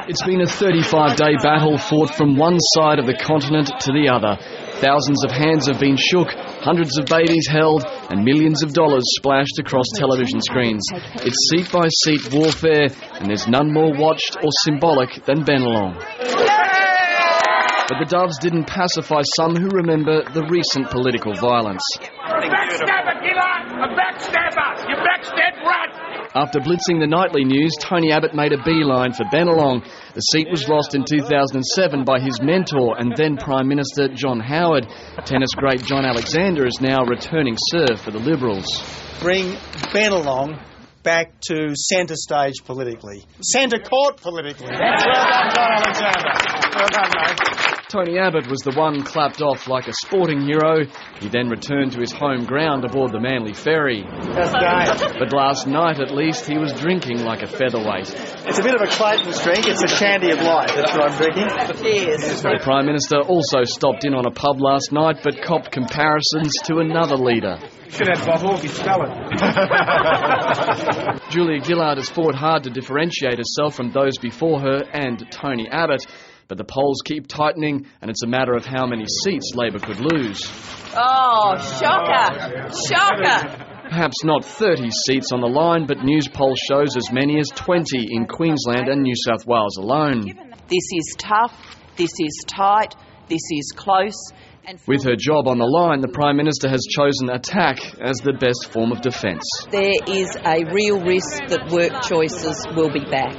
It's been a 35-day battle fought from one side of the continent to the other. Thousands of hands have been shook, hundreds of babies held, and millions of dollars splashed across television screens. It's seat-by-seat warfare, and there's none more watched or symbolic than Bennelong. But the doves didn't pacify some who remember the recent political violence. Backstabber, Gillard! A backstabber! You backstab rat! After blitzing the nightly news, Tony Abbott made a beeline for Bennelong. The seat was lost in 2007 by his mentor and then Prime Minister John Howard. Tennis great John Alexander is now returning serve for the Liberals. Bring Bennelong back to centre stage politically. Centre court politically. Well done, John Alexander. Well done, mate. Tony Abbott was the one clapped off like a sporting hero. He then returned to his home ground aboard the Manly ferry. That's nice. But last night, at least, he was drinking like a featherweight. It's a bit of a Clayton's drink. It's a shandy of life. That's what I'm drinking. Cheers. The Prime Minister also stopped in on a pub last night, but copped comparisons to another leader. Should have bottle, you spell it. Julia Gillard has fought hard to differentiate herself from those before her and Tony Abbott. But the polls keep tightening, and it's a matter of how many seats Labor could lose. Oh, shocker! Shocker! Perhaps not 30 seats on the line, but news poll shows as many as 20 in Queensland and New South Wales alone. This is tough, this is tight, this is close. With her job on the line, the Prime Minister has chosen attack as the best form of defence. There is a real risk that work choices will be back.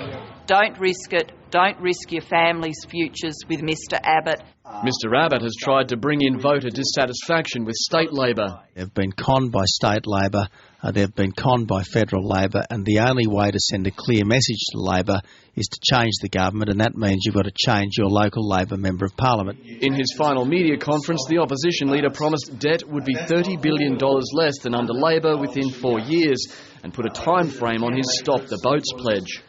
Don't risk it. Don't risk your family's futures with Mr Abbott. Mr Abbott has tried to bring in voter dissatisfaction with state Labor. They've been conned by state Labor, they've been conned by federal Labor, and the only way to send a clear message to Labor is to change the government, and that means you've got to change your local Labor Member of Parliament. In his final media conference, the opposition leader promised debt would be $30 billion less than under Labor within 4 years, and put a time frame on his Stop the Boats pledge.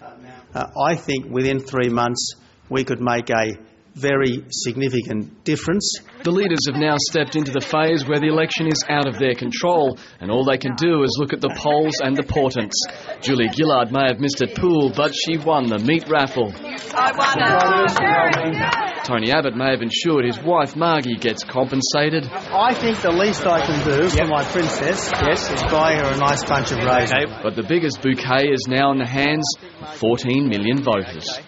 I think within 3 months we could make a very significant difference. The leaders have now stepped into the phase where the election is out of their control, and all they can do is look at the polls and the portents. Julia Gillard may have missed at pool, but she won the meat raffle. I won it. Tony Abbott may have ensured his wife Margie gets compensated. I think the least I can do for my princess, is buy her a nice bunch of roses. But the biggest bouquet is now in the hands of 14 million voters.